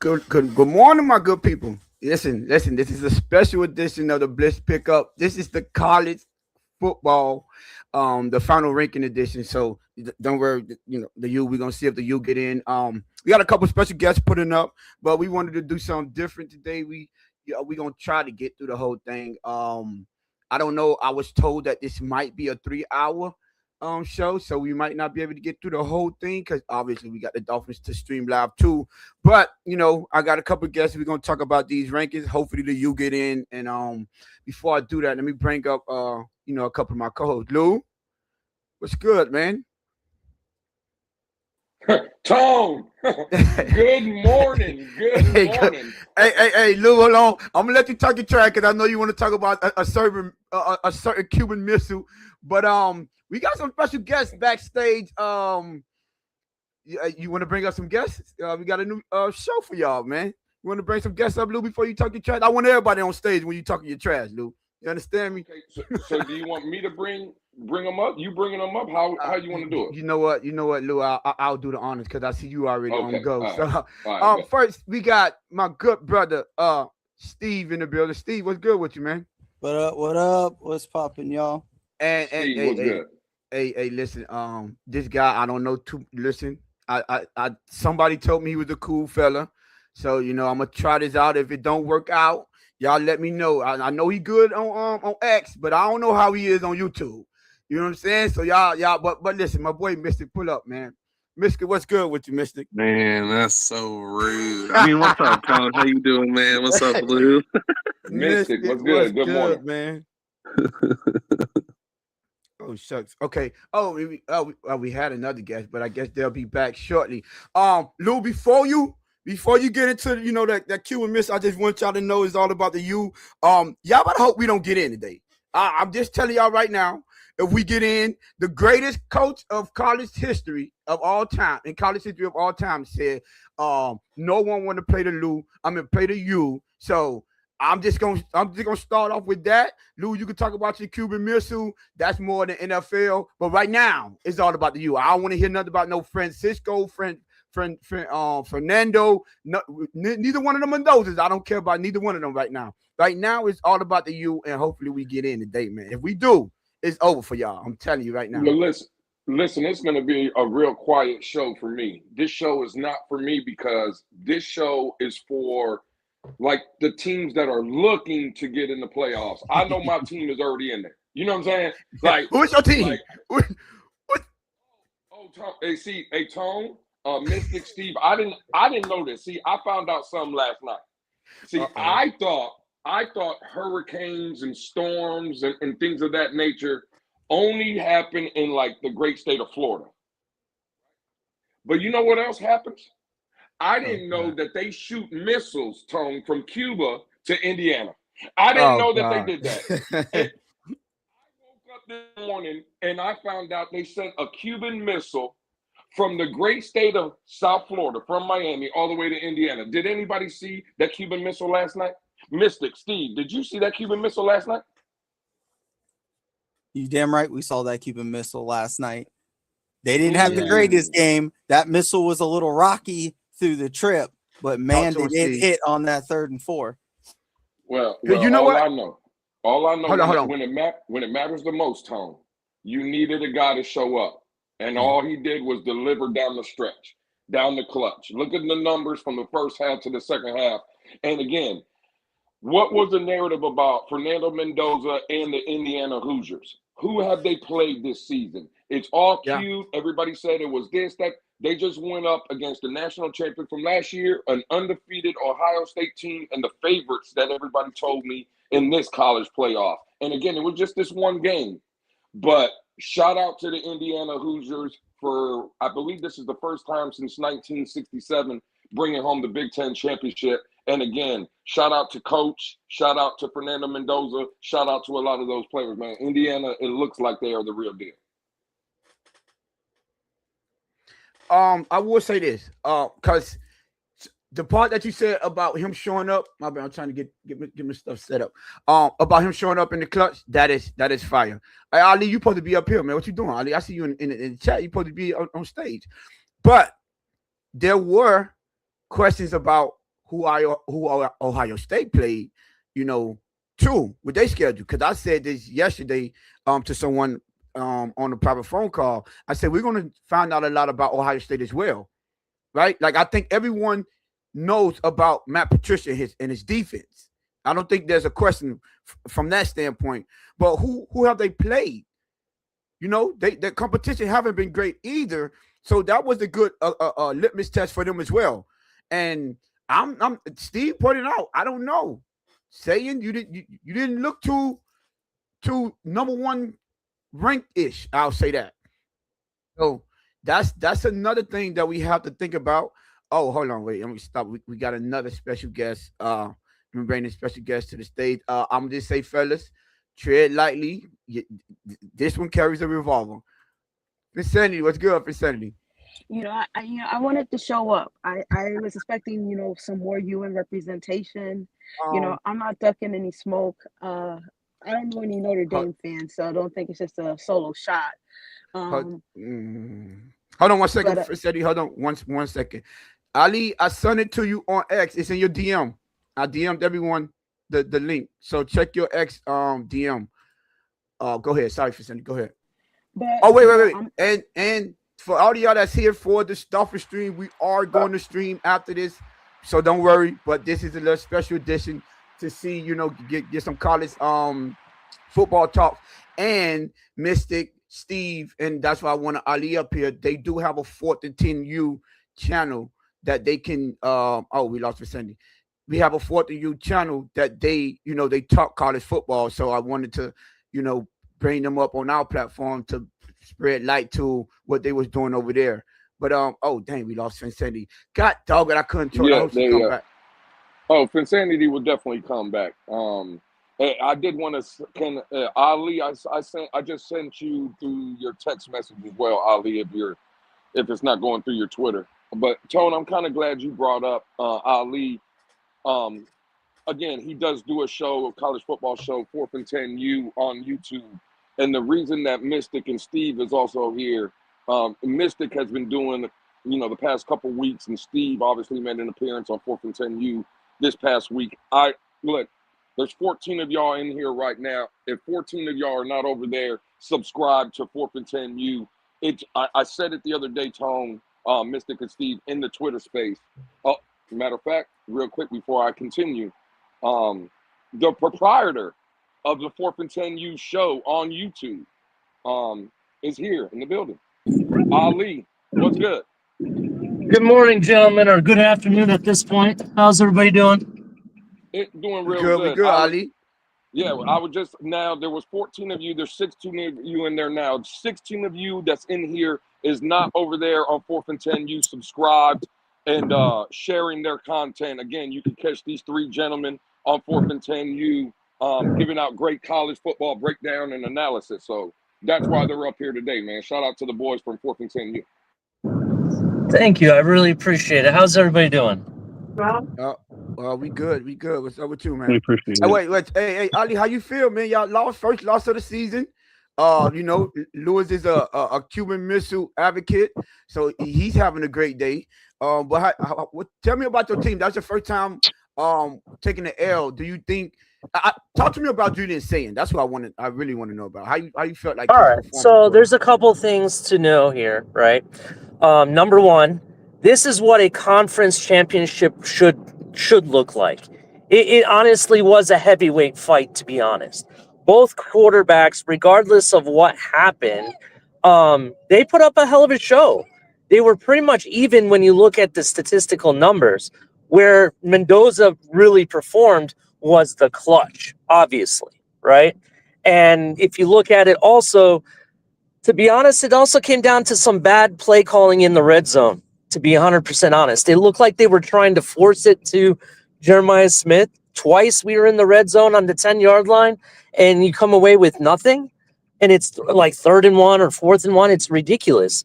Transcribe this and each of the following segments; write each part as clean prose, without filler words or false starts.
Good morning, my good people. Listen. This is a special edition of the Blitz Pickup. This is the college football, the final ranking edition. So don't worry, the U. We're gonna see if the U get in. We got a couple special guests putting up, but we wanted to do something different today. We gonna try to get through the whole thing. I don't know. I was told that this might be a 3 hour show, so we might not be able to get through the whole thing because obviously we got the Dolphins to stream live too. But I got a couple of guests. We're gonna talk about these rankings. Hopefully the U get in. And before I do that, let me bring up a couple of my co-hosts. Lou, what's good, man? Tone, good morning. Good morning. Hey, Lou, hold on. I'm gonna let you talk your track because I know you want to talk about a certain Cuban missile. But we got some special guests backstage. You want to bring up some guests? We got a new show for y'all, man. You want to bring some guests up, Lou, before you talk your trash? I want everybody on stage when you talking your trash, Lou. You understand me? Okay, so do you want me to bring them up? You bringing them up? How you want to do it? You know what, Lou? I'll do the honors because I see you already on go. Right. So, Right, first we got my good brother, Steve in the building. Steve, what's good with you, man? What up? What up? What's popping, y'all? Steve, what's good? Hey, listen. This guy I don't know too. Listen, I somebody told me he was a cool fella, so I'm gonna try this out. If it don't work out, y'all let me know. I know he good on X, but I don't know how he is on YouTube. You know what I'm saying? So y'all, but listen, my boy Mystic, pull up, man. Mystic, what's good with you, Mystic? Man, that's so rude. I mean, what's up, Colin? How you doing, man? What's up, Blue? Mystic, what's good? Good morning, man. Oh shucks. Okay. We had another guest, but I guess they'll be back shortly. Lou, before you get into that Cuban miss, I just want y'all to know it's all about the U. Y'all better hope we don't get in today. I'm just telling y'all right now. If we get in, the greatest coach of college history of all time, said, no one want to play the Lou. I'm gonna play the U. So I'm just gonna start off with that. Lou, you can talk about your Cuban missile. That's more than NFL. But right now, it's all about the U. I don't want to hear nothing about no Francisco, Fernando. No, neither one of them Mendozas. I don't care about neither one of them right now. Right now, it's all about the U, and hopefully we get in today, man. If we do, it's over for y'all. I'm telling you right now. Well, listen, it's going to be a real quiet show for me. This show is not for me because this show is for like the teams that are looking to get in the playoffs. I know my team is already in there. You know what I'm saying? Like, who's your team? Like, Tom, Tone, Mystic, Steve. I didn't know this. See, I found out something last night. See, I thought hurricanes and storms and things of that nature only happen in like the great state of Florida. But you know what else happens? I didn't know that they shoot missiles, Tone, from Cuba to Indiana. I didn't know that they did that. I woke up this morning and I found out they sent a Cuban missile from the great state of South Florida, from Miami, all the way to Indiana. Did anybody see that Cuban missile last night? Mystic, Steve, did you see that Cuban missile last night? You damn right we saw that Cuban missile last night. They didn't have the greatest game. That missile was a little rocky through the trip, but man, they did hit on that 3rd and 4. Well, you know what? All I know hold on. when it matters the most, Tone, you needed a guy to show up. And all he did was deliver down the stretch, down the clutch. Look at the numbers from the first half to the second half. And again, what was the narrative about Fernando Mendoza and the Indiana Hoosiers? Who have they played this season? It's all cute. Everybody said it was this, that. They just went up against the national champion from last year, an undefeated Ohio State team, and the favorites that everybody told me in this college playoff. And again, it was just this one game. But shout out to the Indiana Hoosiers for, I believe this is the first time since 1967, bringing home the Big Ten championship. And again, shout out to Coach, shout out to Fernando Mendoza, shout out to a lot of those players, man. Indiana, it looks like they are the real deal. I will say this, because the part that you said about him showing up, my bad, I'm trying to get my stuff set up. About him showing up in the clutch, that is fire. Hey, Ali, you supposed to be up here, man. What you doing, Ali? I see you in the chat. You supposed to be on stage, but there were questions about Ohio State played, too, with their schedule. Because I said this yesterday to someone on a private phone call. I said we're going to find out a lot about Ohio State as well, right? Like I think everyone knows about Matt Patricia and his defense. I don't think there's a question from that standpoint. But who have they played? The competition haven't been great either. So that was a good litmus test for them as well. And I'm Steve pointed out, I don't know, saying you didn't look too number one ranked ish. I'll say that. So that's another thing that we have to think about. Oh, hold on, wait, let me stop. We got another special guest. We bring a special guest to the stage. I'm gonna just say, fellas, tread lightly. This one carries a revolver. Vicinity, what's good, Vicinity? I wanted to show up. I was expecting, some more UN representation. I'm not ducking any smoke. I don't know any Notre Dame fans, so I don't think it's just a solo shot. Hold on 1 second, Vicinity. Hold on one second. Ali, I sent it to you on X. It's in your DM. I DM'd everyone the link. So check your X DM. Go ahead. Sorry, Vicinity. Go ahead. But, wait. And for all of y'all that's here for the Stuffer stream, we are going to stream after this. So don't worry. But this is a little special edition to see, get some college football talk. And Mystic, Steve, and that's why I want Ali up here. They do have a 4th and 10U channel that they can we lost Vicinity. We have a 4th and U channel that they talk college football. So I wanted to, bring them up on our platform to spread light to what they was doing over there. But dang, we lost Finsanity. God dog it, I couldn't tell. Yeah, come back. Oh, Finsanity will definitely come back. I did want to Ali. I just sent you through your text message as well, Ali. If it's not going through your Twitter, but Tone, I'm kind of glad you brought up Ali. Again, he does do a college football show, 4th and 10U on YouTube. And the reason that Mystic and Steve is also here, Mystic has been doing, the past couple weeks, and Steve obviously made an appearance on 4th and 10U this past week. Look, there's 14 of y'all in here right now. If 14 of y'all are not over there, subscribe to 4th and 10U. I said it the other day, Tone, Mystic and Steve, in the Twitter space. Matter of fact, real quick before I continue, the proprietor of the 4th and 10U show on YouTube is here in the building. Ali, what's good? Good morning, gentlemen, or good afternoon at this point. How's everybody doing? Doing real good. We good, Ali. Yeah, I would just now. There was 14 of you. There's 16 of you in there now. 16 of you that's in here is not over there on 4th and 10U subscribed and sharing their content. Again, you can catch these 3 gentlemen on 4th and 10U giving out great college football breakdown and analysis. So that's why they're up here today, man. Shout out to the boys from 4th and 10U. Thank you. I really appreciate it. How's everybody doing? We good. What's up with you, man? We appreciate it. Wait. Hey, Ali, how you feel, man? Y'all first loss of the season. Lewis is a Cuban Missile advocate, so he's having a great day. But tell me about your team. That's your first time taking the L. Do you think? Talk to me about Julian saying. That's what I really want to know about. How you felt like. All right. So there's a couple things to know here, right? Number one, this is what a conference championship should look like. It honestly was a heavyweight fight, to be honest. Both quarterbacks, regardless of what happened, they put up a hell of a show. They were pretty much even when you look at the statistical numbers. Where Mendoza really performed was the clutch, obviously, right? And if you look at it also, to be honest, it also came down to some bad play calling in the red zone, to be 100% honest. It looked like they were trying to force it to Jeremiah Smith. Twice we were in the red zone on the 10-yard line, and you come away with nothing, and it's like 3rd and 1 or 4th and 1. It's ridiculous.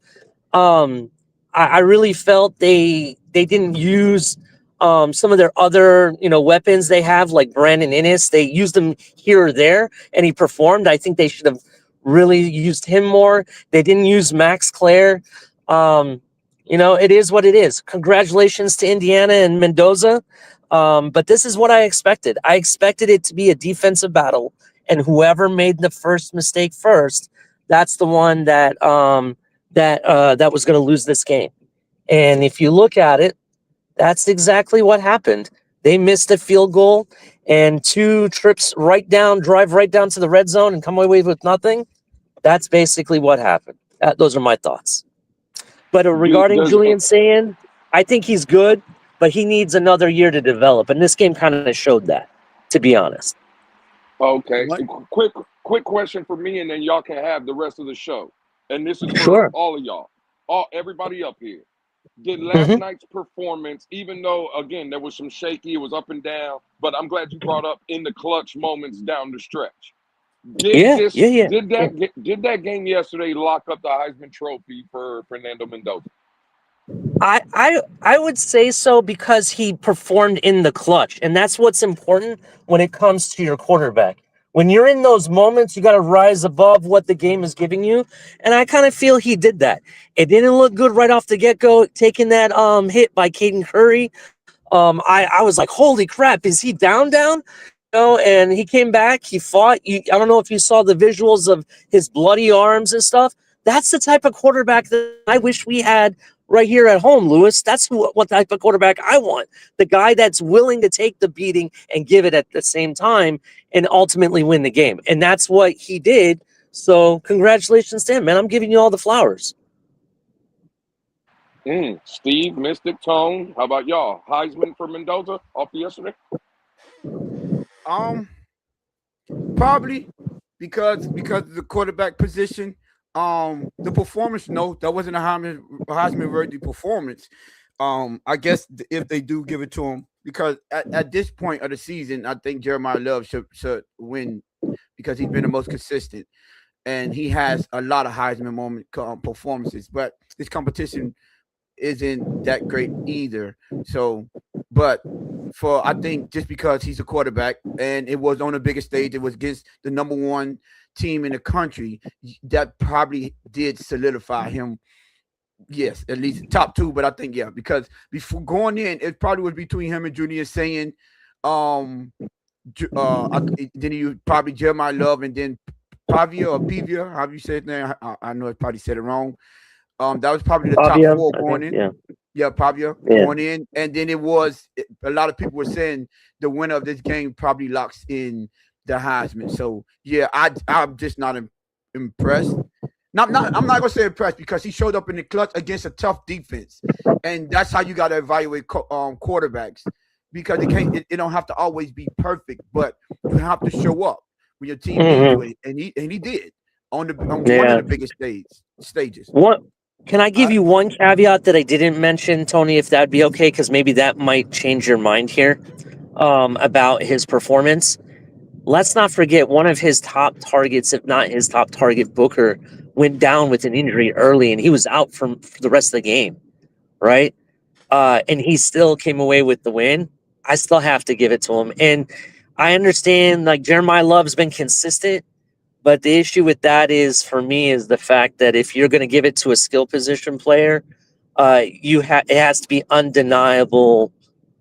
I really felt they didn't use some of their other, weapons they have, like Brandon Innes. They used them here or there, and he performed. I think they should have really used him more. They didn't use Max Clare. It is what it is. Congratulations to Indiana and Mendoza. But this is what I expected. I expected it to be a defensive battle, and whoever made the first mistake first, that's the one that that was going to lose this game. And if you look at it, that's exactly what happened. They missed a field goal and 2 trips drive right down to the red zone and come away with nothing. That's basically what happened. Those are my thoughts. But regarding Julian Sand, I think he's good, but he needs another year to develop. And this game kind of showed that, to be honest. Okay. Quick question for me, and then y'all can have the rest of the show. And this is for Sure. all of y'all, everybody up here. Did last night's performance, even though again there was some shaky, it was up and down, but I'm glad you brought up in the clutch moments down the stretch. Did that game yesterday lock up the Heisman Trophy for Fernando Mendoza? I would say so, because he performed in the clutch, and that's what's important when it comes to your quarterback. When you're in those moments, you got to rise above what the game is giving you, and I kind of feel he did that. It didn't look good right off the get-go, taking that hit by Caden Curry. I was like, holy crap, is he down? And he came back, he fought. I don't know if you saw the visuals of his bloody arms and stuff. That's the type of quarterback that I wish we had right here at home, Lewis. That's what type of quarterback I want. The guy that's willing to take the beating and give it at the same time and ultimately win the game. And that's what he did. So congratulations to him, man. I'm giving you all the flowers. Steve, Mystic, Tone, how about y'all? Heisman for Mendoza off yesterday? Probably because of the quarterback position. The performance, no, that wasn't a Heisman worthy performance. I guess if they do give it to him, because at this point of the season, I think Jeremiah Love should win, because he's been the most consistent, and he has a lot of Heisman moment performances. But this competition isn't that great either. So, but I think just because he's a quarterback and it was on the biggest stage, it was against the number 1 team in the country, that probably did solidify him. Yes, at least top 2, but I think because before going in, it probably was between him and Junior saying, then you probably Jeremiah Love, and then Pavia, how you say his name? I know I probably said it wrong. That was probably the top 4 going in. Yeah, Pavia going in, and then it was a lot of people were saying the winner of this game probably locks in the Heisman. So I'm just not impressed. I'm not gonna say impressed, because he showed up in the clutch against a tough defense, and that's how you got to evaluate quarterbacks, because it don't have to always be perfect, but you have to show up when your team needs you, and he did on one of the biggest stages. What? Can I give you one caveat that I didn't mention, Tony, if that'd be okay? Because maybe that might change your mind here about his performance. Let's not forget, one of his top targets, if not his top target, Booker, went down with an injury early, and he was out for the rest of the game, right? And he still came away with the win. I still have to give it to him. And I understand, like, Jeremiah Love's been consistent, but the issue with that is, for me, is the fact that if you're going to give it to a skill position player, it has to be undeniable,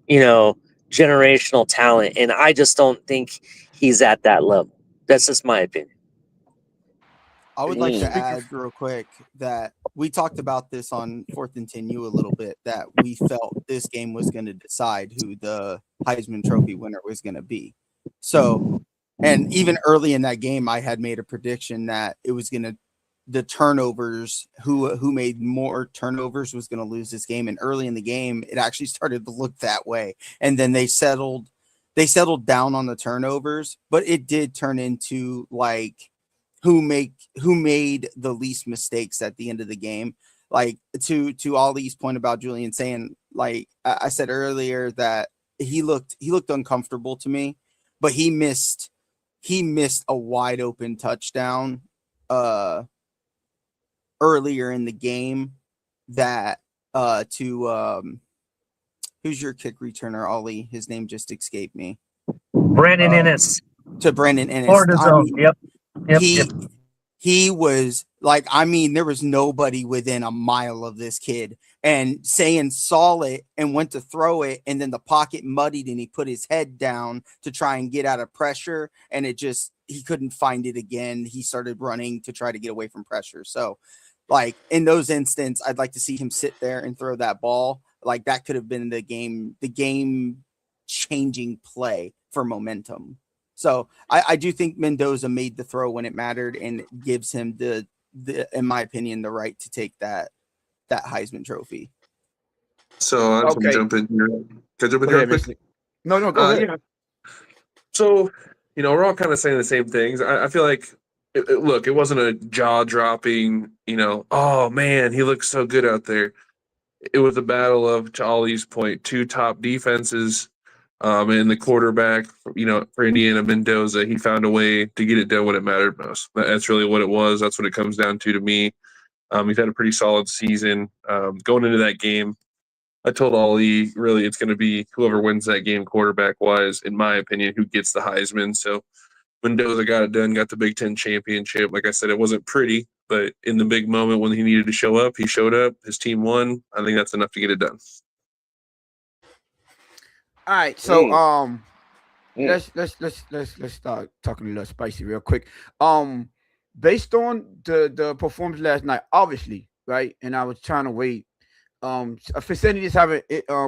generational talent. And I just don't think he's at that level. That's just my opinion. I would like to add real quick that we talked about this on 4th and 10U a little bit, that we felt this game was going to decide who the Heisman Trophy winner was going to be. So, and even early in that game, I had made a prediction that it was going to, the turnovers, who made more turnovers was going to lose this game. And early in the game, it actually started to look that way. And then they settled down on the turnovers, but it did turn into like who made the least mistakes at the end of the game. Like to Ali's point about Julian saying, like I said earlier, that he looked uncomfortable to me, but he missed a wide open touchdown earlier in the game that who's your kick returner, Ali? His name just escaped me. Brandon Ennis. To Brandon Ennis. Yep. He was like, there was nobody within a mile of this kid, And Sayan saw it and went to throw it, and then the pocket muddied and he put his head down to try and get out of pressure, and he couldn't find it again. He started running to try to get away from pressure. So like in those instances, I'd like to see him sit there and throw that ball. Like that could have been the game changing play for momentum. So I do think Mendoza made the throw when it mattered, and it gives him the in my opinion, the right to take that Heisman Trophy. So I just want to jump in here. Can I jump in here real quick? No, go ahead. Yeah. So, we're all kind of saying the same things. I feel like, look, it wasn't a jaw-dropping, oh, man, he looks so good out there. It was a battle of, to Ollie's point, two top defenses, and the quarterback, for Indiana, Mendoza, he found a way to get it done when it mattered most. That's really what it was. That's what it comes down to me. He's had a pretty solid season. Going into that game, I told Ollie, really, it's going to be whoever wins that game quarterback-wise, in my opinion, who gets the Heisman. So Mendoza got it done, got the Big Ten championship. Like I said, it wasn't pretty, but in the big moment when he needed to show up, he showed up. His team won. I think that's enough to get it done. All right, so let's start talking a little spicy real quick. Based on the performance last night, obviously, right? And I was trying to wait. Vicinity is having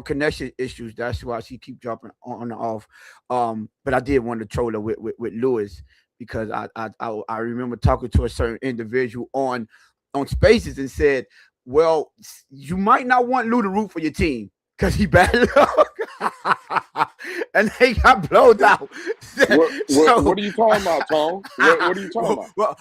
connection issues. That's why she keep dropping on and off. But I did want to troll her with Lewis, because I remember talking to a certain individual on Spaces and said, well, you might not want Lou to root for your team because he bad luck. And they got blown out. What are you talking about, Tom? What are you talking about?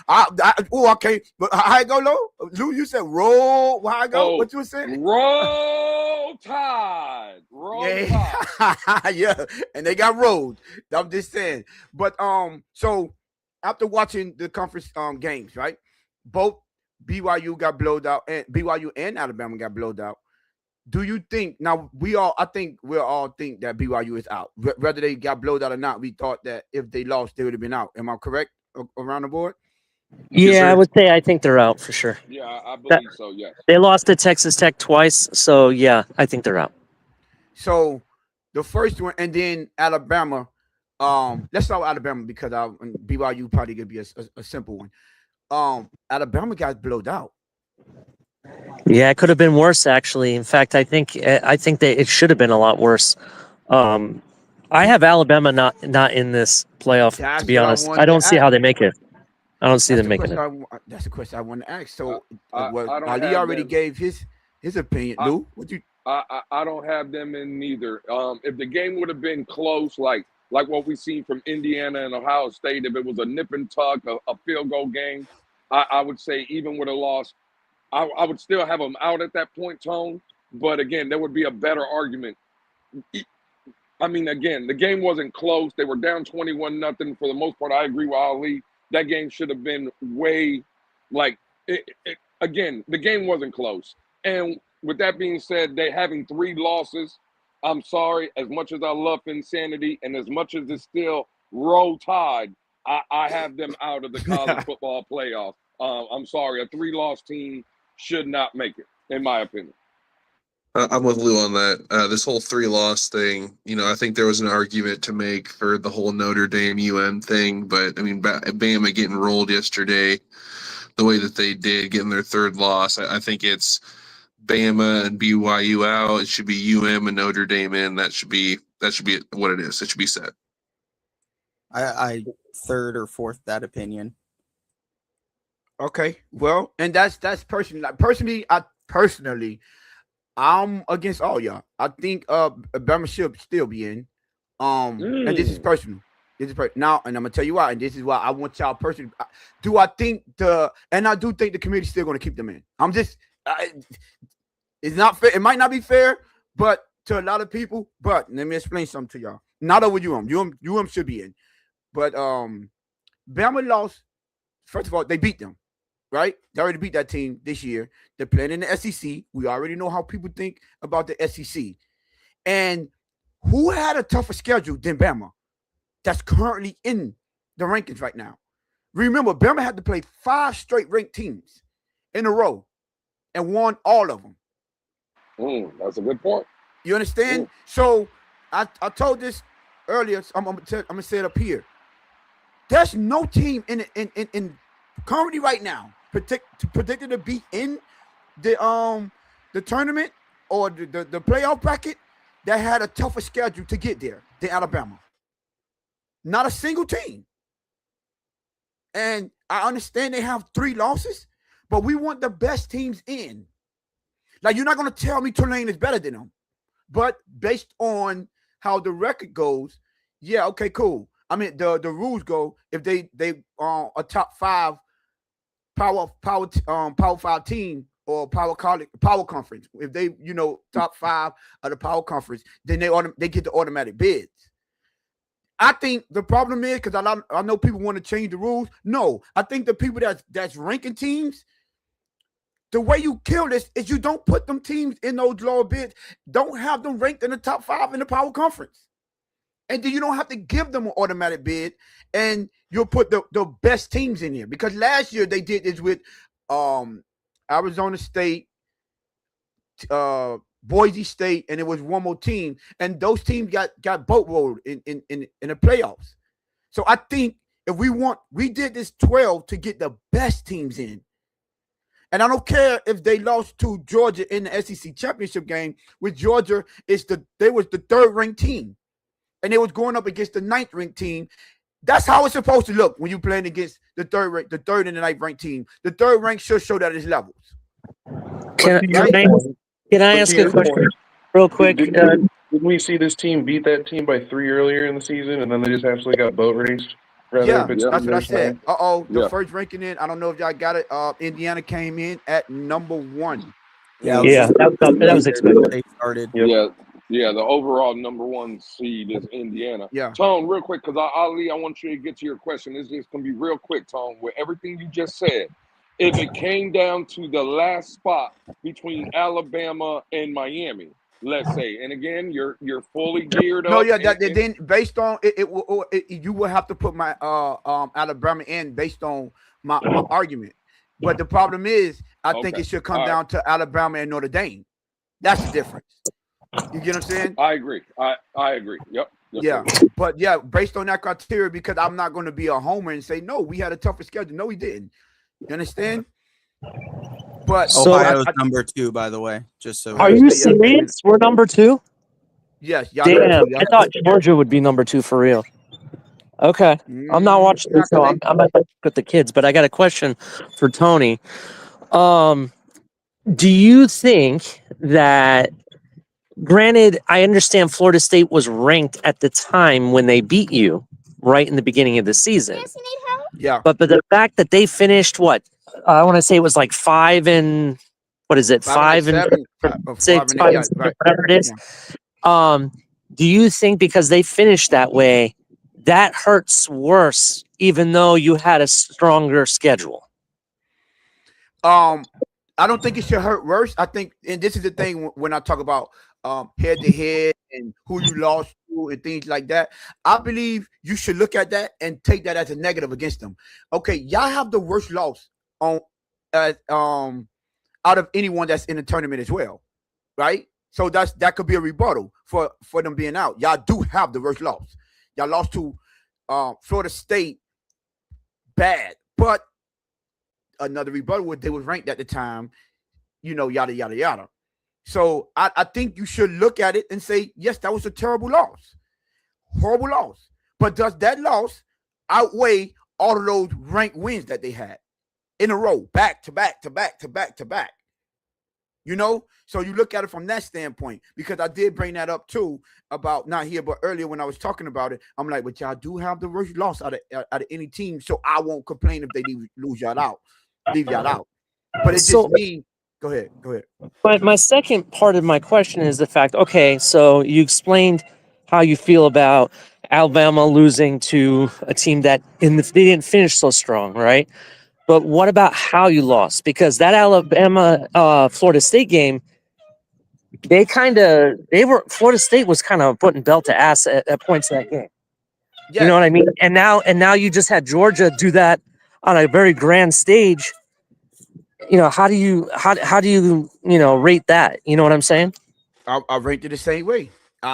Well, okay. But how I go, Lou? You said roll. How I go? What you saying? Roll Tide. Tide. Yeah. And they got rolled. I'm just saying. But so after watching the conference games, right? Both BYU got blown out, and BYU and Alabama got blown out. Do you think now I think we'll all think that BYU is out, whether they got blown out or not? We thought that if they lost, they would have been out. Am I correct around the board? Yeah, I would say I think they're out for sure. Yeah, I believe so. Yes. They lost to Texas Tech twice, so yeah, I think they're out. So the first one, and then Alabama. Let's start with Alabama because BYU probably gonna be a simple one. Alabama got blown out. Yeah, it could have been worse, actually. In fact, I think that it should have been a lot worse. I have Alabama not in this playoff. To be honest, I don't see how they make it. I don't see them making it. That's the question I want to ask. So, Ali already gave his opinion. Lou, what you? I don't have them in neither. If the game would have been close, like what we seen from Indiana and Ohio State, if it was a nip and tuck, a field goal game, I would say even with a loss, I would still have them out at that point, Tone. But again, there would be a better argument. I mean, again, the game wasn't close. They were down 21-0 for the most part. I agree with Ali. That game should have been way again, the game wasn't close. And with that being said, they having 3 losses. I'm sorry, as much as I love Insanity and as much as it's still Roll Tide, I have them out of the college football playoff. I'm sorry, a 3-loss team should not make it, in my opinion. I'm with Lou on that. This whole 3-loss thing, I think there was an argument to make for the whole Notre Dame UM thing, but I mean, Bama getting rolled yesterday, the way that they did, getting their 3rd loss, I think it's Bama and BYU out. It should be UM and Notre Dame in. That should be what it is. It should be set. I 3rd or 4th that opinion. Okay, well, and that's personally. Personally, I'm against all y'all. I think Bama should still be in. And this is personal. Now, and I'm gonna tell you why. And this is why I want y'all personally. Do I think I do think the committee's still gonna keep them in. It's not fair. It might not be fair, but to a lot of people. But let me explain something to y'all. Not over UM. UM should be in, but Bama lost. First of all, they beat them. Right? They already beat that team this year. They're playing in the SEC. We already know how people think about the SEC. And who had a tougher schedule than Bama that's currently in the rankings right now? Remember, Bama had to play 5 straight ranked teams in a row and won all of them. That's a good point. You understand? So I told this earlier. So I'm gonna say it up here. There's no team in currently right now predicted to be in the tournament or the playoff bracket that had a tougher schedule to get there than Alabama. Not a single team. And I understand they have 3 losses, but we want the best teams in. Like, you're not going to tell me Tulane is better than them. But based on how the record goes, yeah, okay, cool. I mean, the rules go, if they a top 5 power 5 team or power conference, if they top 5 of the power conference, then they get the automatic bids. I think the problem is, because I know people want to change the rules. No, I think the people that's ranking teams, the way you kill this is you don't put them teams in those lower bids. Don't have them ranked in the top 5 in the power conference. And then you don't have to give them an automatic bid, and you'll put the best teams in here. Because last year they did this with Arizona State, Boise State, and it was one more team, and those teams got boat rolled in the playoffs. So I think if we did this 12 to get the best teams in. And I don't care if they lost to Georgia in the SEC championship game. With Georgia, they was the 3rd ranked team, and they was going up against the 9th ranked team. That's how it's supposed to look when you're playing against the 3rd and the 9th ranked team. The 3rd rank should show that it's levels. Can I ask a question real quick? Didn't we see this team beat that team by 3 earlier in the season, and then they just absolutely got boat raced? Yeah, that's what I said. The Yeah. first ranking in, I don't know if y'all got it. Indiana came in at number 1. Yeah, that was expected. They started. Yeah, the overall number 1 seed is Indiana. Yeah. Tone, real quick, because Ali, I want you to get to your question. It's just gonna be real quick, Tone. With everything you just said, if it came down to the last spot between Alabama and Miami, let's say, and again, you're fully geared up. No, yeah, then based on it, you will have to put my Alabama in based on my argument. But the problem is, I think it should come down to Alabama and Notre Dame. That's the difference. You get what I'm saying? I agree. I agree. Yep. Yeah, but yeah, based on that criteria, because I'm not going to be a homer and say no, we had a tougher schedule. No, we didn't. You understand? But Ohio's number 2, by the way. Just so. Are you serious? We're number 2? Yes. Damn, I thought Georgia would be number 2 for real. Okay, I'm not watching this, so I'm at with the kids. But I got a question for Tony. Do you think that? Granted, I understand Florida State was ranked at the time when they beat you, right in the beginning of the season. Yes, you need help? Yeah. But the fact that they finished I want to say it was like 5 and what is it? 5 and 6, 5 and 6, whatever it is. Yeah. Do you think because they finished that way, that hurts worse, even though you had a stronger schedule? I don't think it should hurt worse. I think, and this is the thing when I talk about head to head and who you lost to and things like that. I believe you should look at that and take that as a negative against them. Okay, y'all have the worst loss out of anyone that's in the tournament as well, right? So that could be a rebuttal for them being out. Y'all do have the worst loss. Y'all lost to Florida State bad, but another rebuttal was they was ranked at the time, yada yada yada. So I think you should look at it and say, yes, that was a terrible loss, horrible loss. But does that loss outweigh all of those ranked wins that they had in a row, back to back to back to back to back? So you look at it from that standpoint, because I did bring that up too about not here, but earlier when I was talking about it, I'm like, but y'all do have the worst loss out of any team, so I won't complain if they leave y'all out. But it's just me. Go ahead. But my second part of my question is the fact, okay, so you explained how you feel about Alabama losing to a team that they didn't finish so strong, right? But what about how you lost? Because that Alabama Florida State game, Florida State was kind of putting belt to ass at points in that game. Yes. You know what I mean? And now you just had Georgia do that on a very grand stage. how do you rate that? You know what I'm saying? I rate it the same way.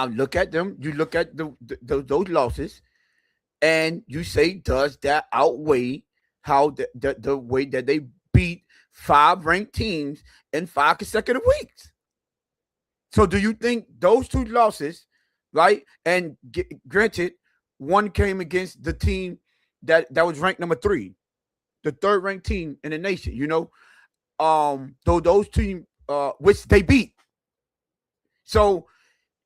Look at them. You look at those losses, and you say, does that outweigh how the way that they beat 5 ranked teams in 5 consecutive weeks? So, do you think those 2 losses, right? And granted, one came against the team that was ranked number 3, the 3rd ranked team in the nation. Though those teams, which they beat. So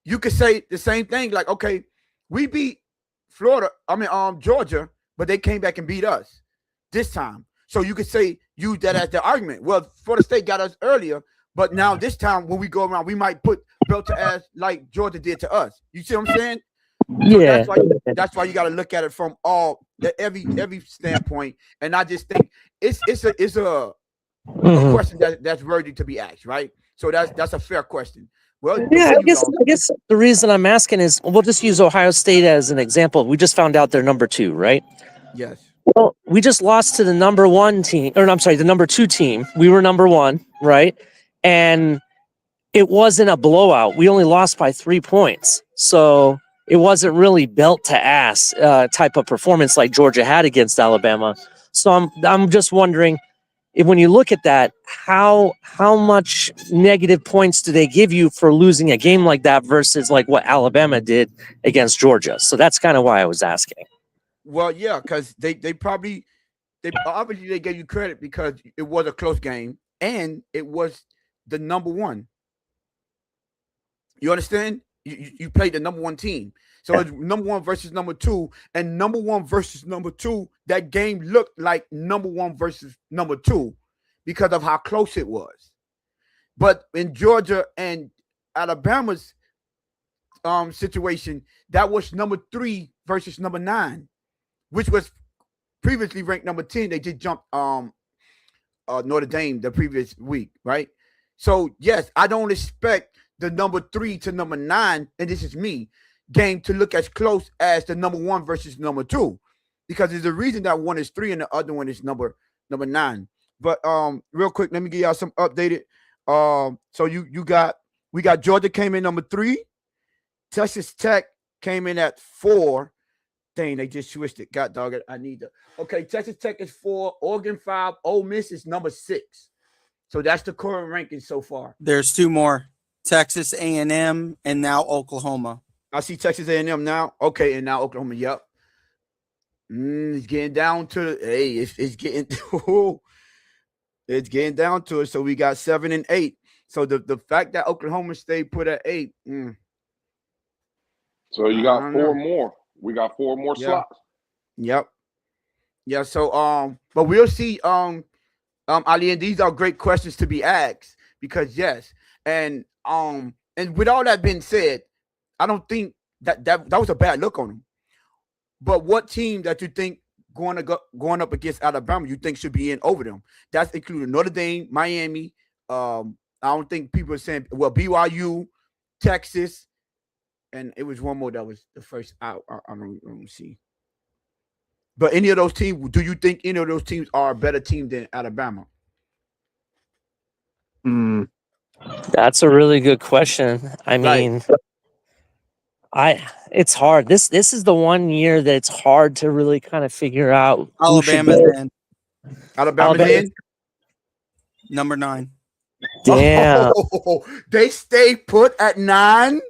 you could say the same thing, like, okay, we beat Georgia, but they came back and beat us this time. So you could use that as the argument. Well, Florida State got us earlier, but now this time when we go around, we might put belt to ass like Georgia did to us. You see what I'm saying? So Yeah. that's why you got to look at it from every standpoint, and I just think it's a question that's worthy to be asked, right? So that's a fair question. Well, Yeah, I guess the reason I'm asking is we'll just use Ohio State as an example. We just found out they're number 2, right? Yes. Well, we just lost to the number 1 team, or I'm sorry, the number 2 team. We were number 1, right? And it wasn't a blowout. We only lost by 3 points. So it wasn't really belt to ass type of performance like Georgia had against Alabama. So I'm just wondering, when you look at that, how much negative points do they give you for losing a game like that versus like what Alabama did against Georgia? So that's kind of why I was asking. Well, yeah, because they obviously they gave you credit because it was a close game and it was the number 1. You understand? You played the number 1 team. So it's number 1 versus number 2, and number 1 versus number 2, that game looked like number 1 versus number 2 because of how close it was. But in Georgia and Alabama's situation, that was number 3 versus number 9, which was previously ranked number 10. They just jumped Notre Dame the previous week, right? So yes, I don't expect the number 3 to number 9, and this is me, game to look as close as the number 1 versus number 2, because there's a reason that one is 3 and the other one is number 9. But real quick, let me give y'all some updated. So we got Georgia came in number 3, Texas Tech came in at 4. Dang, they just switched it. God dog it, I need to. Okay, Texas Tech is 4, Oregon 5, Ole Miss is number 6. So that's the current ranking so far. There's 2 more: Texas A&M and now Oklahoma. I see Texas A&M now. Okay, and now Oklahoma. Yep. It's getting down to it's getting it's getting down to it. So we got 7 and 8. So the fact that Oklahoma State put at 8. So you got 4 more. We got 4 more slots. Yep. Yeah. So but we'll see. Ali, and these are great questions to be asked because yes, and with all that being said, I don't think that was a bad look on them. But what team that you think going up against Alabama you think should be in over them? That's including Notre Dame, Miami. I don't think people are saying BYU, Texas, and it was one more that was the first out. I don't see. But any of those teams, do you think any of those teams are a better team than Alabama? That's a really good question. I mean, it's hard. This is the one year that it's hard to really kind of figure out. Alabama's in. Alabama's in? Number 9. Damn. Oh, they stay put at 9?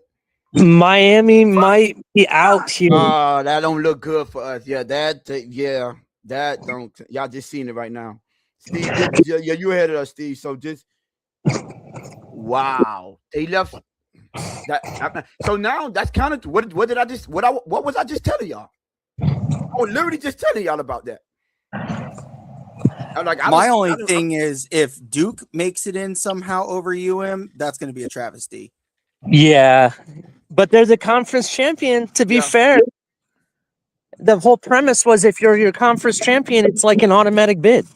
Miami might be out here. Oh, that don't look good for us. Yeah, that don't. Y'all just seen it right now. Steve, you ahead of us, Steve. So just wow, they left. So now that's kind of what was I just telling y'all? I was literally just telling y'all about that. My only thing is if Duke makes it in somehow over that's going to be a travesty. Yeah, but they're the conference champion. To be fair, the whole premise was if you're your conference champion, it's like an automatic bid.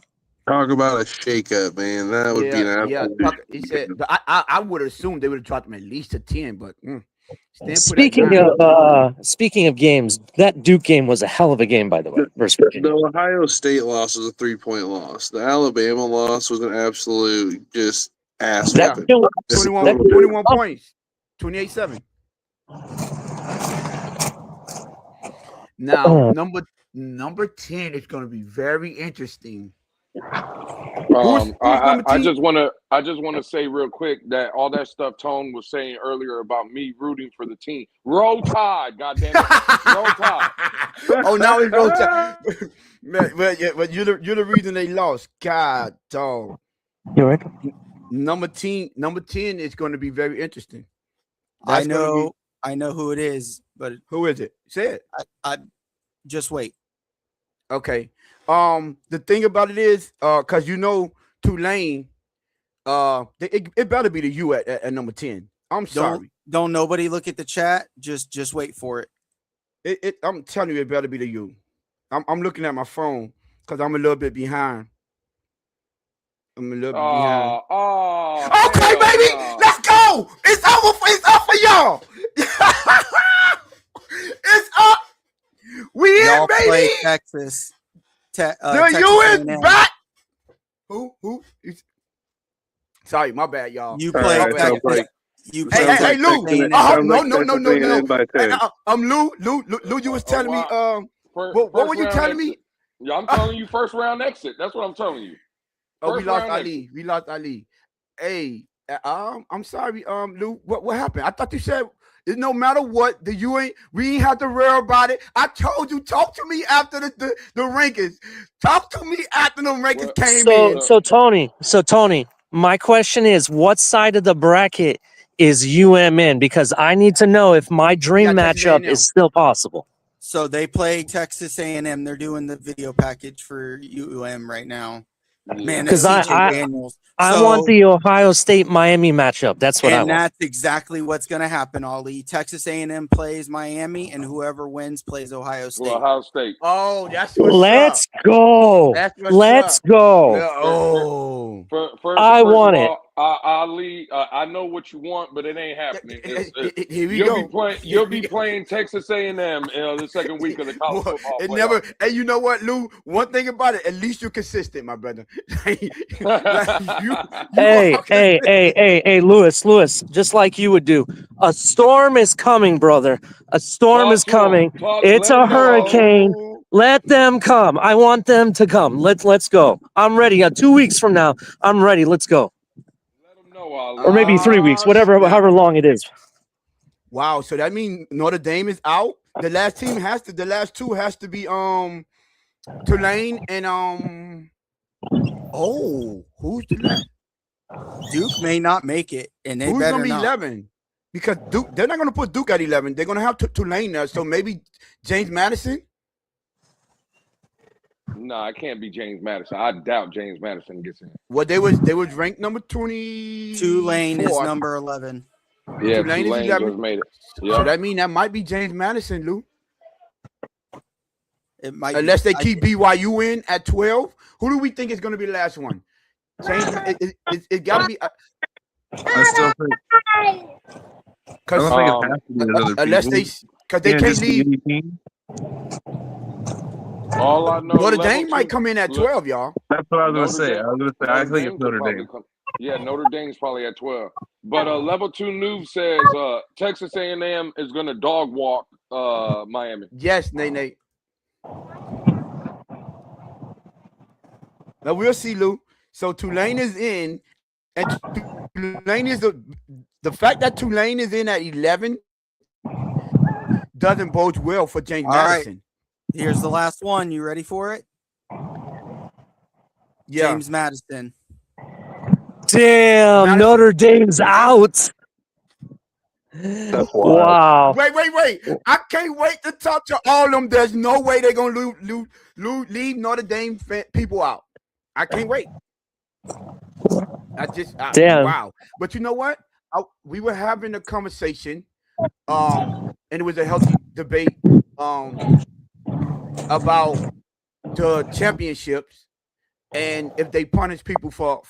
Talk about a shakeup, man. That would be an absolute. He said, I would assume they would have dropped them at least to 10, but Speaking of games, that Duke game was a hell of a game, by the way. Versus Virginia. The Ohio State loss was a 3-point loss. The Alabama loss was an absolute just ass That whipping. game was 21 points, 28-7. Now, number 10 is going to be very interesting. I just want to say real quick that all that stuff Tone was saying earlier about me rooting for the team. Roll Tide, goddamn it, Roll Tide. Oh, now it's Roll Tide. but you're the reason they lost. God, dog. You're right. Number 10 is going to be very interesting. I know who it is, but who is it? Say it. I just wait. Okay. The thing about it is, cause Tulane, it better be the U at number 10. I'm sorry. Don't nobody look at the chat. Just wait for it. I'm telling you, it better be the U. I'm looking at my phone because I'm a little bit behind. Okay, baby, let's go. It's up for y'all. It's up. We y'all in, baby. Play Texas. The Texas U is A&M. back. Who? Sorry, my bad, y'all. You play Texas. Hey, Lou. No. Lou, you was telling me. What were you telling me? Yeah, I'm telling you, first round exit. That's what I'm telling you. We lost Ali. Hey, I'm sorry, Lou. What happened? I thought you said no matter what, we ain't have to worry about it. I told you, talk to me after the rankings. Talk to me after the rankings came in. So Tony, my question is, what side of the bracket is UM in? Because I need to know if my dream matchup is still possible. So they play Texas A&M. They're doing the video package for UM right now. Man, because I want the Ohio State Miami matchup. That's what I want. And that's exactly what's going to happen, Ollie. Texas A&M plays Miami, and whoever wins plays Ohio State. Oh, that's what's Let's up. go. Let's go. Oh, I want it. Ali, I know what you want, but it ain't happening. Here we go. You'll be playing Texas A&M the second week of the college football playoff. Hey, you know what, Lou? One thing about it, at least you're consistent, my brother. Hey, Lewis, just like you would do. A storm is coming, brother. A storm is coming. It's a hurricane. Let them come. I want them to come. Let's go. I'm ready. 2 weeks from now, I'm ready. Let's go. Let them know, Ali. Or maybe 3 weeks, however long it is. Wow, so that means Notre Dame is out. The last two has to be Tulane and who's the last? Duke may not make it, and they who's better gonna be not. 11? Because Duke, they're not gonna put Duke at 11. They're gonna have Tulane there. So maybe James Madison. No, it can't be James Madison. I doubt James Madison gets in. Well, they was ranked number 20. Tulane is number 11. Yeah, Tulane is 11. Just made it. Yep. So that means that might be James Madison, Lou. It might, unless they keep BYU in at 12. Who do we think is going to be the last one? James, it got to be. I still think. I don't think it has to be another unless because they can't leave. All I know, Notre Dame might come in at 12, y'all. That's what I was going to say. I think it's Notre Dame. Yeah, Notre Dame's probably at 12. But level 2 Noob says Texas A&M is going to dog walk Miami. Yes, Nate. Now we'll see, Lou. So Tulane is in, and Tulane is the fact that Tulane is in at 11 doesn't bode well for James Madison. Right. Here's the last one. You ready for it? Yeah. James Madison. Damn, Notre Dame's out. Wow. Wait. I can't wait to talk to all of them. There's no way they're going to leave Notre Dame people out. I can't wait. Damn. Wow. But you know what? We were having a conversation, and it was a healthy debate about the championships and if they punish people for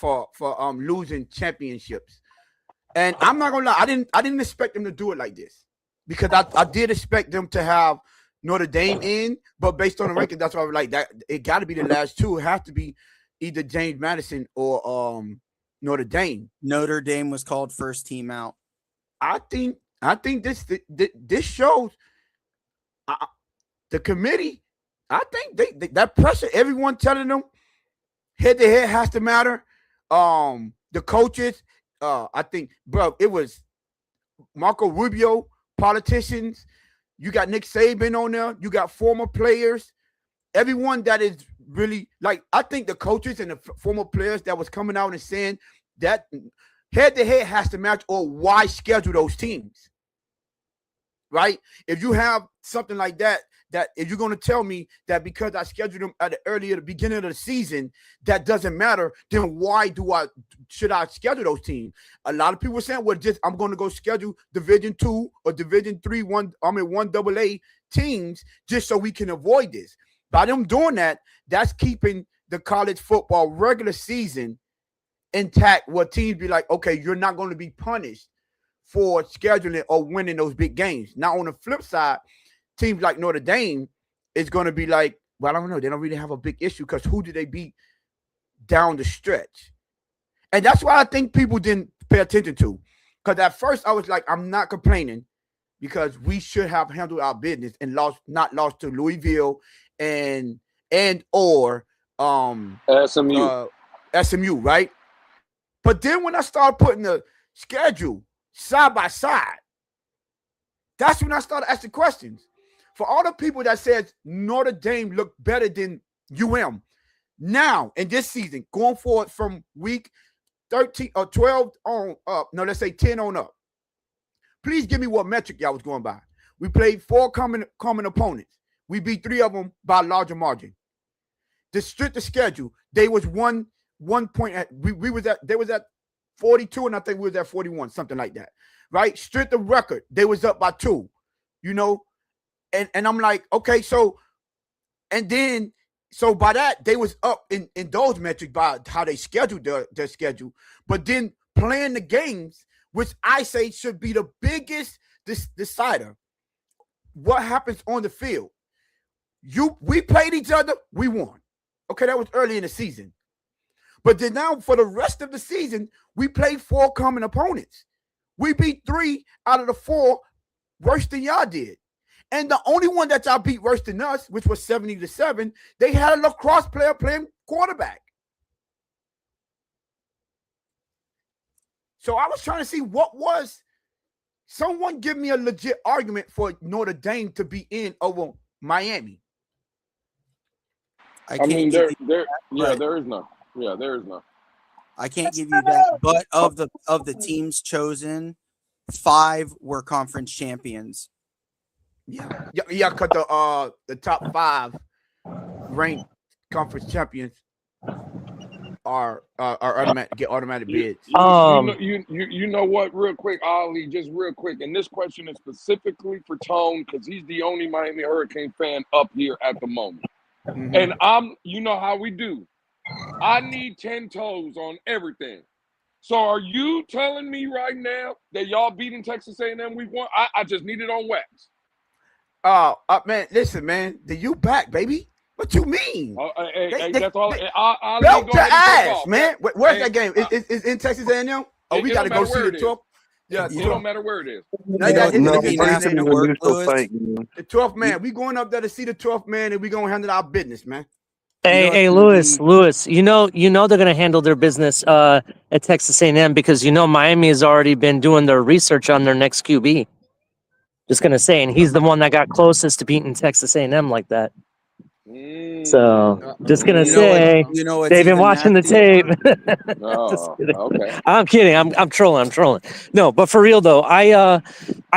losing championships. And I'm not gonna lie, I didn't expect them to do it like this. because I did expect them to have Notre Dame in, but based on the ranking, that's why I was like that. It got to be the last two. It has to be either James Madison or Notre Dame. Notre Dame was called first team out. I think this shows the committee. I think they that pressure, everyone telling them head to head has to matter. The coaches, I think, bro, it was Marco Rubio, politicians. You got Nick Saban on there. You got former players. Everyone that is really like, I think the coaches and the former players that was coming out and saying that head to head has to match, or why schedule those teams, right? If you have something like that if you're going to tell me that because I scheduled them at the beginning of the season, that doesn't matter, then why should I schedule those teams? A lot of people are saying, well, I'm going to go schedule Division 2 or Division 3, 1AA teams just so we can avoid this. By them doing that, that's keeping the college football regular season intact, where teams be like, okay, you're not going to be punished for scheduling or winning those big games. Now, on the flip side, teams like Notre Dame is going to be like, well, I don't know. They don't really have a big issue because who did they beat down the stretch? And that's why I think people didn't pay attention to. Because at first I was like, I'm not complaining because we should have handled our business and not lost to Louisville or SMU, right? But then when I started putting the schedule side by side, that's when I started asking questions. For all the people that said Notre Dame looked better than UM, now in this season, going forward from week 13 or 12 on up, no, let's say 10 on up, please give me what metric y'all was going by. We played 4 common opponents. We beat 3 of them by a larger margin. The stricter schedule, they was one point at they was at 42, and I think we was at 41, something like that. Right? Stricter record, they was up by 2, you know. And I'm like, okay, so by that, they was up in those metrics by how they scheduled their schedule. But then playing the games, which I say should be the biggest decider, what happens on the field. We played each other, we won. Okay, that was early in the season. But then now for the rest of the season, we played 4 common opponents. We beat 3 out of the 4 worse than y'all did. And the only one that y'all beat worse than us, which was 70-7, they had a lacrosse player playing quarterback. So I was trying to see what was. Someone give me a legit argument for Notre Dame to be in over Miami. I mean, there is none. Yeah, there is none. I can't give you that. But of the teams chosen, 5 were conference champions. Yeah, because the top 5 ranked conference champions are get automatic bids. You know what? Real quick, Ali, just real quick, and this question is specifically for Tone because he's the only Miami Hurricane fan up here at the moment. Mm-hmm. And you know how we do. I need 10 toes on everything. So are you telling me right now that y'all beating Texas A&M week 1? I just need it on wax. Man, listen, man, the U back, baby. What you mean? That's all. Belt to ass, man. Where's that game? Is in Texas A&M? Oh, we got to go see the 12th. Yeah, it don't matter where it is. The 12th man. We going up there to see the 12th man, and we gonna handle our business, man. Hey, Lewis, you know they're gonna handle their business at Texas A&M because Miami has already been doing their research on their next QB. Just gonna say, and he's the one that got closest to beating Texas A&M like that. So just gonna say, they've been watching the tape. Okay. I'm kidding. I'm trolling. No, but for real though, I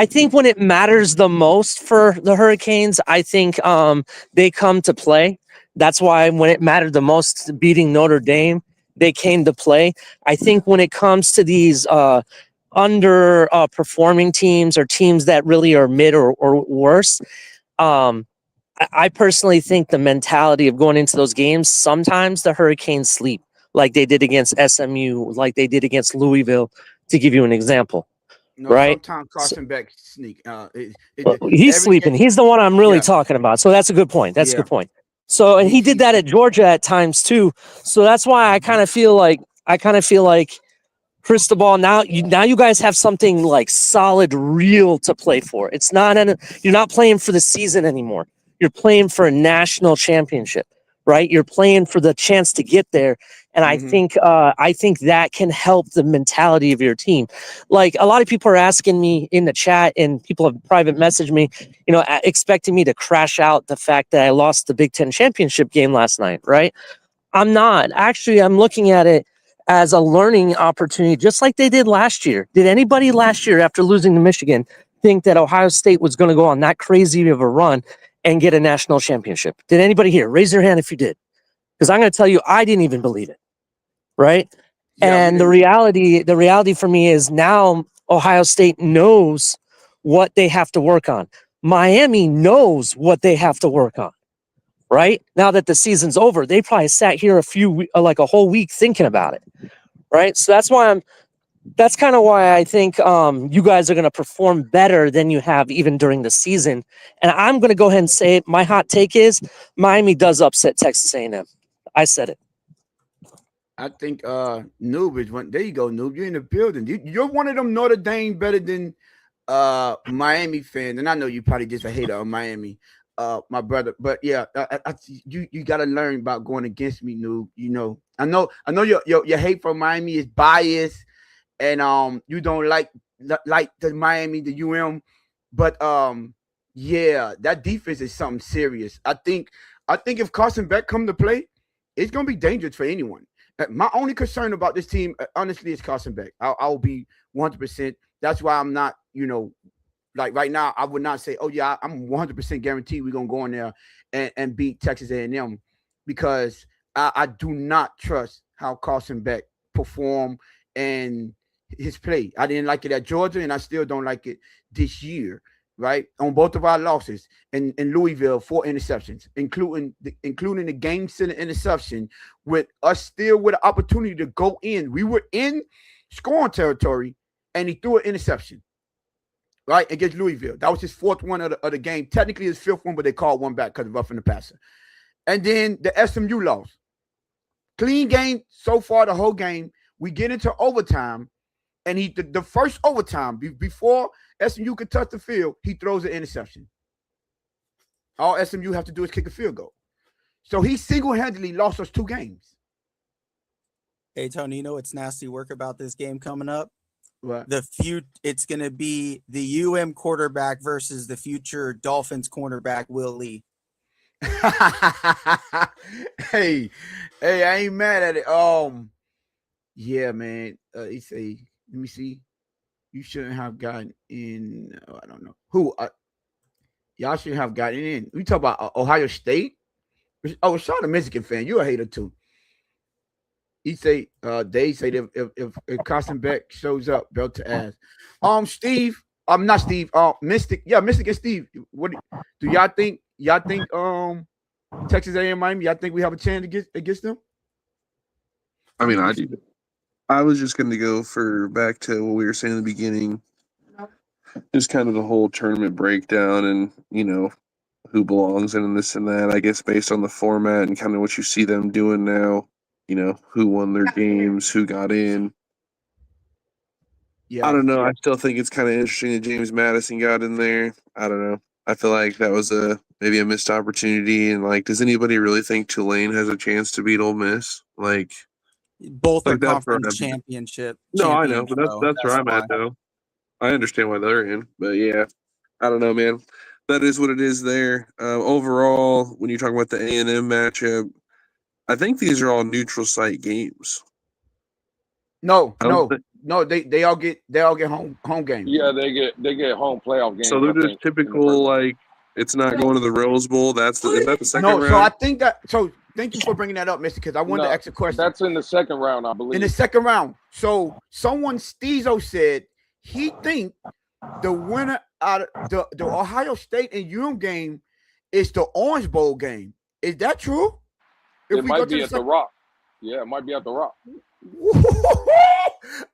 think when it matters the most for the Hurricanes, I think they come to play. That's why when it mattered the most, beating Notre Dame, they came to play. I think when it comes to these underperforming teams or teams that really are mid or worse, I personally think the mentality of going into those games, sometimes the Hurricanes sleep like they did against SMU, like they did against Louisville, to give you an example. No, right? sometimes Carson Beck sneak. He's sleeping. He's the one I'm really talking about. So that's a good point. That's a good point. So, and he did that at Georgia at times too. So that's why I kind of feel like Cristobal, now you guys have something like solid, real to play for. It's not you're not playing for the season anymore. You're playing for a national championship, right? You're playing for the chance to get there, and I think that can help the mentality of your team. Like a lot of people are asking me in the chat, and people have private messaged me, expecting me to crash out the fact that I lost the Big Ten championship game last night, right? I'm not. Actually, I'm looking at it as a learning opportunity, just like they did last year. Did anybody last year, after losing to Michigan, think that Ohio State was going to go on that crazy of a run and get a national championship? Did anybody here? Raise your hand if you did. Because I'm going to tell you, I didn't even believe it, right? Yeah, and the reality for me is now Ohio State knows what they have to work on. Miami knows what they have to work on. Right now that the season's over, they probably sat here like a whole week thinking about it. Right. So that's kind of why I think you guys are going to perform better than you have even during the season. And I'm going to go ahead and say it. My hot take is Miami does upset Texas A&M. I said it. I think Noob is one. There you go, Noob. You're in the building. You're one of them Notre Dame better than Miami fans. And I know you're probably just a hater of Miami. My brother, but yeah, you got to learn about going against me, Noob. I know your hate for Miami is biased, and you don't like the Miami, the but yeah, that defense is something serious. I think if Carson Beck come to play, it's gonna be dangerous for anyone. My only concern about this team, honestly, is Carson Beck. I'll be 100%. That's why I'm not, like right now, I would not say, oh yeah, I'm 100% guaranteed we're gonna go in there and beat Texas A&M, because I do not trust how Carson Beck performed and his play. I didn't like it at Georgia, and I still don't like it this year. Right, on both of our losses in Louisville, 4 interceptions, including the game-center interception, with us still with an opportunity to go in. We were in scoring territory, and he threw an interception. Right, against Louisville. That was his 4th one of the game. Technically his 5th one, but they called one back because of roughing the passer. And then the SMU loss. Clean game so far the whole game. We get into overtime, and the first overtime, before SMU could touch the field, he throws an interception. All SMU have to do is kick a field goal. So he single-handedly lost us 2 games. Hey, Tony, it's nasty work about this game coming up? What? It's going to be the quarterback versus the future Dolphins cornerback, Will Lee. Hey, I ain't mad at it. Yeah, man. He say, let me see. You shouldn't have gotten in. I don't know who. Y'all shouldn't have gotten in. We talk about Ohio State. Oh, Sean, a Michigan fan. You a hater too. He say, they say that if Carson Beck shows up, belt to ass. Steve, not Steve. Mystic, yeah, Mystic and Steve. What do y'all think? Y'all think Texas A&M Miami? Y'all think we have a chance against them? I mean, I do. I was just going to go back to what we were saying in the beginning, just kind of the whole tournament breakdown and who belongs in this and that. I guess based on the format and kind of what you see them doing now. Who won their games, who got in. Yeah, I don't know. I still think it's kind of interesting that James Madison got in there. I don't know. I feel like that was maybe a missed opportunity. And does anybody really think Tulane has a chance to beat Ole Miss? Both are conference championship. No, I know, but that's where I'm at though. I understand why they're in, but yeah, I don't know, man. That is what it is there. Overall, when you talk about the A&M matchup, I think these are all neutral site games. No. They all get home games. Yeah, they get home playoff games. So they're just typical it's not going to the Rose Bowl. Is that the second round? No, so I think that. So thank you for bringing that up, Mister, because I wanted to ask a question. That's in the second round, I believe. In the second round. So someone, Stezo, said he think the winner out of the Ohio State and game is the Orange Bowl game. Is that true? It might be at the Rock. Yeah, it might be at the Rock.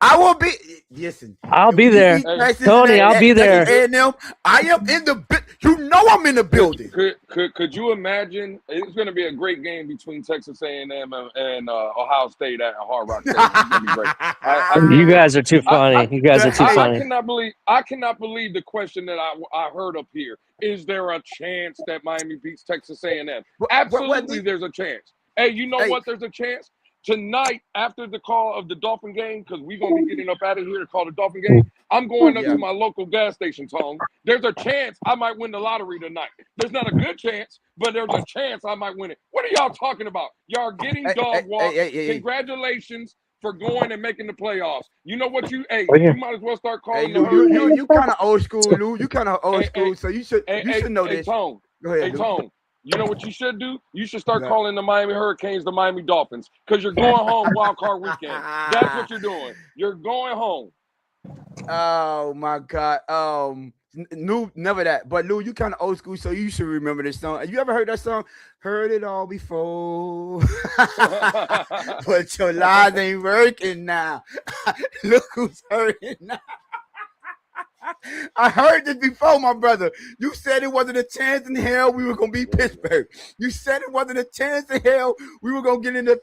I will be. Listen, I'll be there. Tony, I'll be there. A&M, I am in the. You know I'm in the building. Could you imagine? It's going to be a great game between Texas A&M and Ohio State at Hard Rock Stadium. It's going to be great. You guys are too funny. You guys are too funny. I cannot believe the question that I heard up here. Is there a chance that Miami beats Texas A&M? Absolutely, there's a chance. Hey, you know what? There's a chance. Tonight, after the call of the Dolphin game, because we're going to be getting up out of here to call the Dolphin game, I'm going up to my local gas station, Tone. There's a chance I might win the lottery tonight. There's not a good chance, but there's a chance I might win it. What are y'all talking about? Y'all are getting dog walked. Congratulations for going and making the playoffs. You know what you you might as well start calling you kind of old school, Lou. You kind of old school, so you should know this. Tone. Go ahead, Tone. You know what you should do? You should start calling the Miami Hurricanes the Miami Dolphins because you're going home wild card weekend. That's what you're doing. You're going home. Oh my God. Lou, never that. But Lou, you kind of old school, so you should remember this song. You ever heard that song? Heard it all before. But your lies ain't working now. Look who's hurting now. I heard this before, my brother. You said it wasn't a chance in hell we were gonna beat Pittsburgh. You said it wasn't a chance in hell we were gonna get in the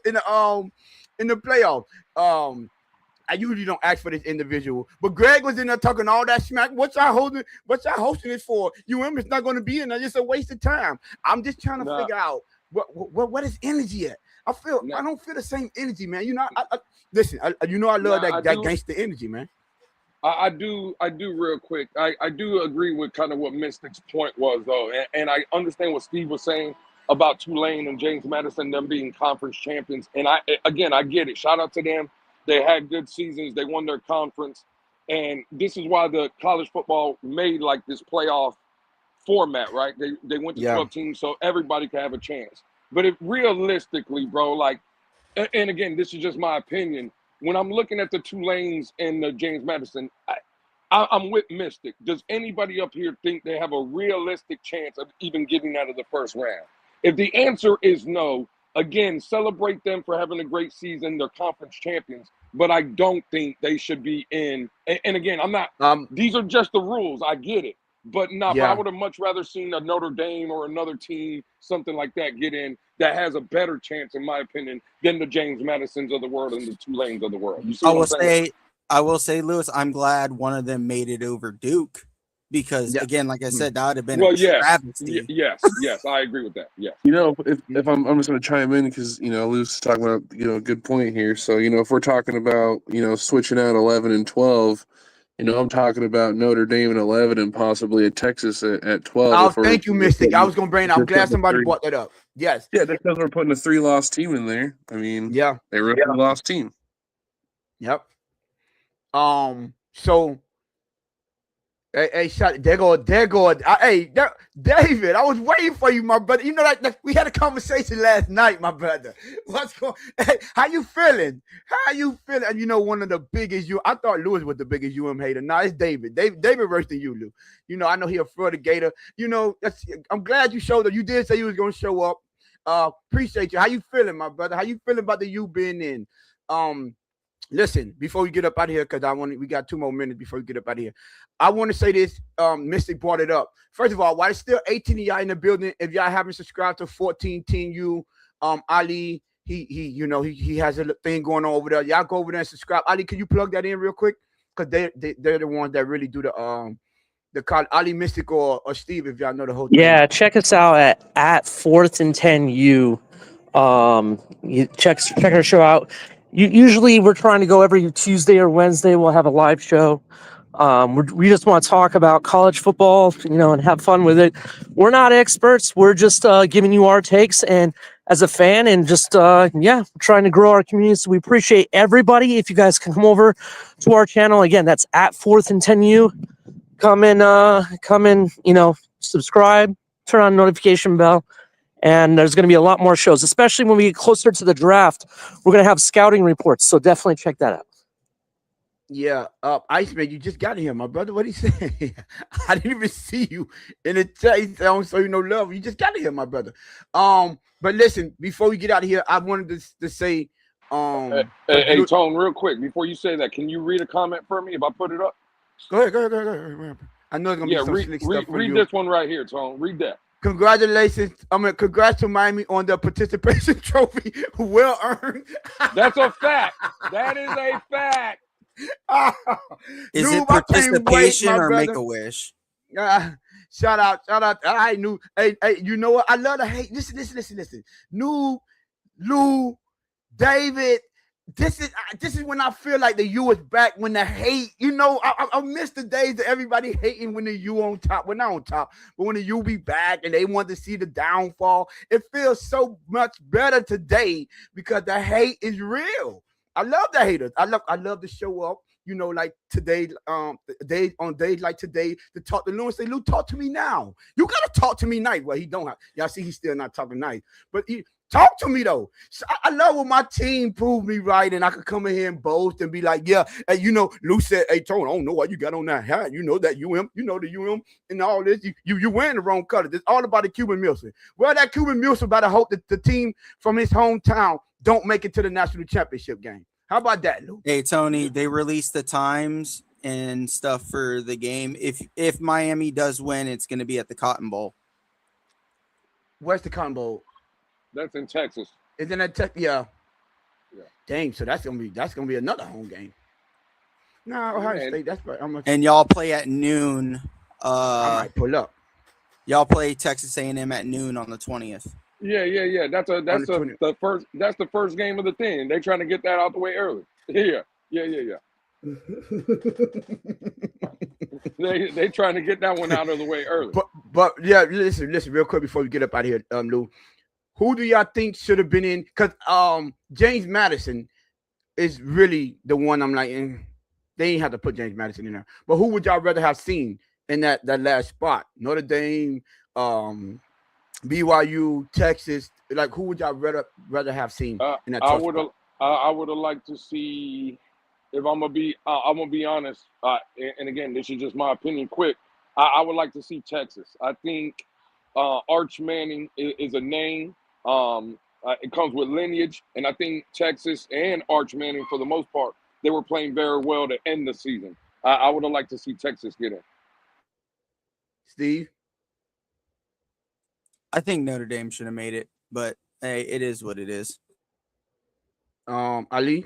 playoff. I usually don't ask for this individual, but Greg was in there talking all that smack. What y'all hosting it for? UM is not going to be in there. It's a waste of time. I'm just trying to figure out what is energy at. I don't feel the same energy, man. You know, listen. I love that gangster energy, man. I do real quick. I do agree with kind of what Mystic's point was, though. And I understand what Steve was saying about Tulane and James Madison, them being conference champions. And I get it. Shout out to them. They had good seasons. They won their conference. And this is why the college football made like this playoff format, right? They went to 12 teams so everybody could have a chance. But if realistically, bro, like, and again, this is just my opinion. When I'm looking at the Tulanes and the James Madison, I'm with Mystic. Does anybody up here think they have a realistic chance of even getting out of the first round? If the answer is no, again, celebrate them for having a great season. They're conference champions, but I don't think they should be in. And again, I'm not. These are just the rules. I get it, but I would have much rather seen a Notre Dame or another team, something like that, get in that has a better chance, in my opinion, than the James Madisons of the world and the Tulanes of the world. You see I will say, Lewis, I'm glad one of them made it over Duke. Because again, like I said, that would have been a travesty. Yes, I agree with that. Yeah. You know, if I'm just going to chime in because Lou's is talking about a good point here. So if we're talking about switching out 11 and 12, I'm talking about Notre Dame at 11 and possibly a Texas at 12. Oh, thank you, Mystic. I was going to bring it. I'm glad somebody brought that up. Yes. Yeah, because we're putting a 3-loss team in there. I mean, they were a 3-loss team. Yep. So. Hey, there go. Hey, David, I was waiting for you, my brother. We had a conversation last night, my brother. What's going? Hey, how you feeling? One of the biggest I thought Lewis was the biggest hater. Nah, it's David. David worse than you, Lou. I know he a Florida Gator. I'm glad you showed up. You did say you was gonna show up. Appreciate you. How you feeling, my brother? How you feeling about the U being in? Listen, before we get up out of here, because we got 2 more minutes before we get up out of here. I want to say this. Mystic brought it up. First of all, while there's still 18 of y'all in the building, if y'all haven't subscribed to 14 Team U, Ali, he has a thing going on over there. Y'all go over there and subscribe. Ali, can you plug that in real quick? Because they're the ones that really do the call. Ali, Mystic, or Steve, if y'all know the whole thing. Yeah, check us out at 4th and 10 U. You check our show out. Usually we're trying to go every Tuesday or Wednesday. We'll have a live show. We just want to talk about college football, and have fun with it. We're not experts. We're just giving you our takes, and as a fan, and just trying to grow our community. So we appreciate everybody. If you guys can come over to our channel again, that's at 4th and 10U. Come in, subscribe, turn on the notification bell. And there's going to be a lot more shows, especially when we get closer to the draft. We're going to have scouting reports, so definitely check that out. Yeah, Iceman, you just got here, my brother. What he say? I didn't even see you in the chat. I don't show you no love. You just got here, my brother. But listen, before we get out of here, I wanted to say, Hey, Tone, real quick before you say that, can you read a comment for me if I put it up? Go ahead. I know it's gonna be some slick stuff for read you. this one right here, Tone. Read that. Congratulations. Congrats to Miami on the participation trophy. Well earned. That's a fact. That is a fact. Is it participation or Make-A-Wish? Shout out. I knew. Hey, you know what? I love the hate. Listen. Lou, David. This is when I feel like the U is back. When the hate, I miss the days that everybody hating when the U on top. Well, not on top, but when the U be back and they want to see the downfall. It feels so much better today because the hate is real. I love the haters. I love to show up. Like today, days like today, to talk to Lou and say, Lou, talk to me now. You gotta talk to me nice. Well, he don't have. Y'all see, he's still not talking nice, but talk to me though. So I love when my team proved me right, and I could come in here and boast and be like, yeah, hey, Lou said, hey, Tone, I don't know why you got on that hat. You know that UM, the UM and all this. You wearing the wrong color. It's all about the Cuban Milson. Well, that Cuban Milson better hope that the team from his hometown don't make it to the national championship game. How about that, Lou? Hey, Tony, they released the times and stuff for the game. If Miami does win, it's going to be at the Cotton Bowl. Where's the Cotton Bowl? That's in Texas. Isn't that Texas? Yeah. Dang, so that's gonna be another home game. No, Ohio State. That's right. And y'all play at noon. I might pull up. Y'all play Texas A&M at noon on the 20th. Yeah. That's the first game of the thing. They're trying to get that out the way early. Yeah. they trying to get that one out of the way early. But yeah, listen, real quick before we get up out of here, Lou. Who do y'all think should have been in? Because James Madison is really the one I'm like, they ain't have to put James Madison in there. But who would y'all rather have seen in that last spot? Notre Dame, BYU, Texas. Like, who would y'all rather have seen in that? I would have liked to see. If I'm gonna be honest, and again, this is just my opinion. Quick, I would like to see Texas. I think Arch Manning is a name. It comes with lineage, and I think Texas and Arch Manning, for the most part, they were playing very well to end the season. I would have liked to see Texas get in. Steve? I think Notre Dame should have made it, but hey, it is what it is. Ali?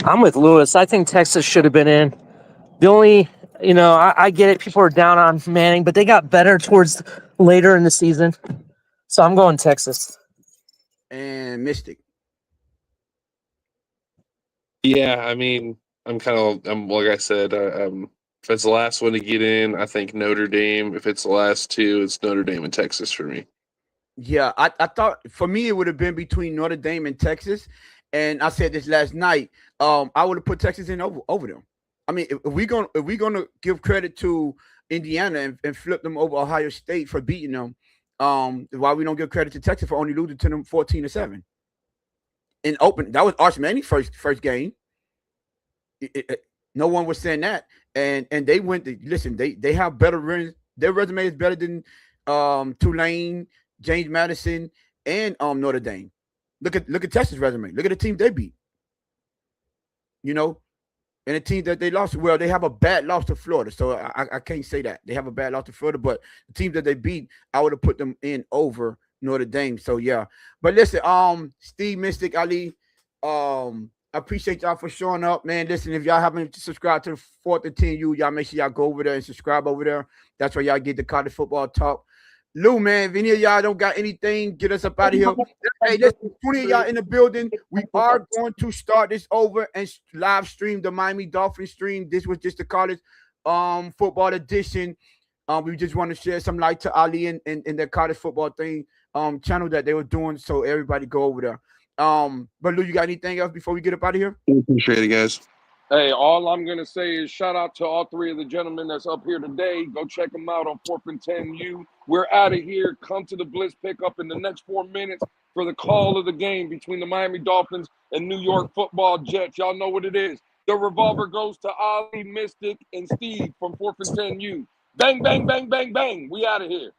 I'm with Lewis. I think Texas should have been in. The only, I get it. People are down on Manning, but they got better towards later in the season. So I'm going Texas. And Mystic. Yeah, I mean, I'm like I said, if it's the last one to get in, I think Notre Dame. If it's the last two, it's Notre Dame and Texas for me. Yeah, I thought for me it would have been between Notre Dame and Texas. And I said this last night. I would have put Texas in over them. I mean, if we're gonna give credit to Indiana and flip them over Ohio State for beating them, why we don't give credit to Texas for only losing to them 14-7 in open? That was Arch Manning's first game. No one was saying that, and they went to listen. They have better runs. Their resume is better than Tulane, James Madison, and Notre Dame. Look at Texas' resume. Look at the team they beat. And the team that they lost, well, they have a bad loss to Florida, so I can't say that. They have a bad loss to Florida, but the teams that they beat, I would have put them in over Notre Dame. So, yeah. But listen, Steve, Mystic, Ali, I appreciate y'all for showing up, man. Listen, if y'all haven't subscribed to the 4th and 10U, y'all make sure y'all go over there and subscribe over there. That's where y'all get the college football talk. Lou, man, if any of y'all don't got anything, get us up out of here. Hey, listen, 20 of y'all in the building. We are going to start this over and live stream the Miami Dolphins stream. This was just the college football edition. We just want to share some light to Ali and their college football thing channel that they were doing. So everybody go over there. But Lou, you got anything else before we get up out of here? Appreciate it, guys. Hey, all I'm going to say is shout out to all three of the gentlemen that's up here today. Go check them out on 4th and 10U. We're out of here. Come to the Blitz pickup in the next 4 minutes for the call of the game between the Miami Dolphins and New York Football Jets. Y'all know what it is. The revolver goes to Ali, Mystic, and Steve from 4th and 10U. Bang, bang, bang, bang, bang. We out of here.